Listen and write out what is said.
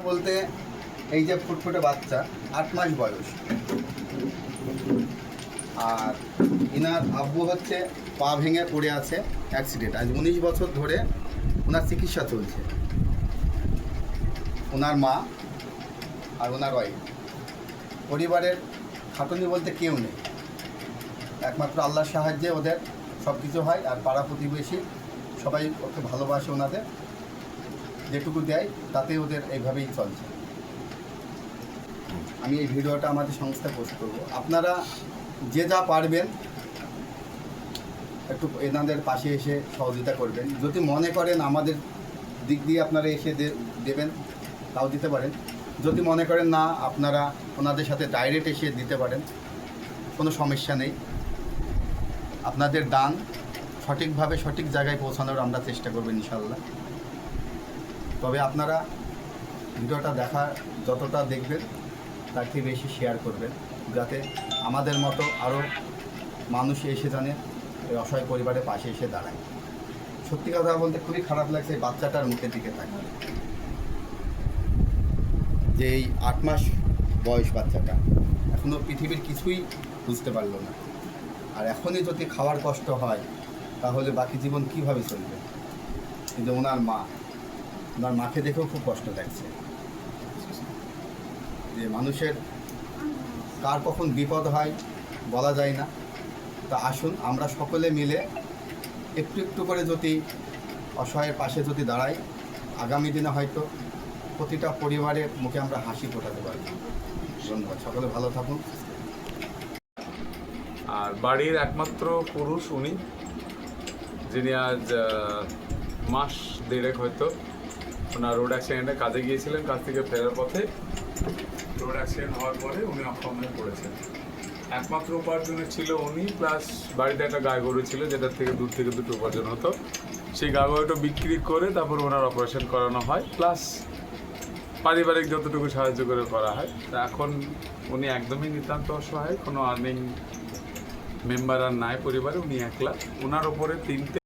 বলতে এই যে ফুটফুটে বাচ্চা 8 মাস বয়স, আর ইনার আব্বু হচ্ছে পা ভেঙে পড়ে আছে অ্যাক্সিডেন্ট। আজ 19 বছর ধরে ওনার চিকিৎসা চলছে। ওনার মা আর ওনার ওয়াইফ, পরিবারের খাটুনি বলতে কেউ নেই, একমাত্র আল্লাহর সাহায্যে ওদের সব কিছু হয়। আর পাড়া প্রতিবেশী সবাই ওকে ভালোবাসে, ওনাদের যেটুকু দেয় তাতেই ওদের এইভাবেই চলছে। আমি এই ভিডিওটা আমাদের সংস্থায় পোস্ট করব। আপনারা যে যা পারবেন একটু এনাদের পাশে এসে সহযোগিতা করবেন। যদি মনে করেন আমাদের দিক দিয়ে আপনারা এসে দেবেন তাও দিতে পারেন। যদি মনে করেন না, আপনারা ওনাদের সাথে ডাইরেক্ট এসে দিতে পারেন, কোনো সমস্যা নেই। আপনাদের দান সঠিকভাবে সঠিক জায়গায় পৌঁছানোর আমরা চেষ্টা করব ইনশাল্লাহ। তবে আপনারা ভিডিওটা দেখা যতটা দেখবেন তার থেকে বেশি শেয়ার করবেন, যাতে আমাদের মতো আরও মানুষ এসে জানে এই অসহায় পরিবারের পাশে এসে দাঁড়ায়। সত্যি কথা বলতে খুবই খারাপ লাগছে এই বাচ্চাটার মুখের দিকে তাকিয়ে, যে এই 8 মাস বয়স বাচ্চাটা এখনও পৃথিবীর কিছুই বুঝতে পারলো না। আর এখনই যদি খাওয়ার কষ্ট হয় তাহলে বাকি জীবন কিভাবে চলবে। কিন্তু ওনার মাকে দেখেও খুব কষ্ট লাগছে, যে মানুষের কার কখন বিপদ হয় বলা যায় না। তা আসুন আমরা সকলে মিলে একটু একটু করে যদি অসহায়ের পাশে যদি দাঁড়াই, আগামী দিনে হয়তো প্রতিটা পরিবারের মুখে আমরা হাসি ফোটাতে পারব। ধন্যবাদ, সকলে ভালো থাকুন। আর বাড়ির একমাত্র পুরুষ উনি, যিনি আজ মাস দেড়েক হয়তো ওনার রোড অ্যাক্সিডেন্টে কাজে গিয়েছিলেন, কাজ থেকে ফেরার পথে রোড অ্যাক্সিডেন্ট হওয়ার পরে উনি অক্ষম হয়ে পড়েছেন। একমাত্র উপার্জনের ছিল উনি, প্লাস বাড়িতে একটা গাই গরু ছিল যেটার থেকে দূর থেকে দুটো উপার্জন হতো। সেই গাই গরুটা বিক্রি করে তারপর ওনার অপারেশন করানো হয়, প্লাস পারিবারিক যতটুকু সাহায্য করে করা হয়। তা এখন উনি একদমই নিতান্ত অসহায়, কোনো আর্নিং মেম্বার আর নাই পরিবারে, উনি একলা। ওনার ওপরে 3টে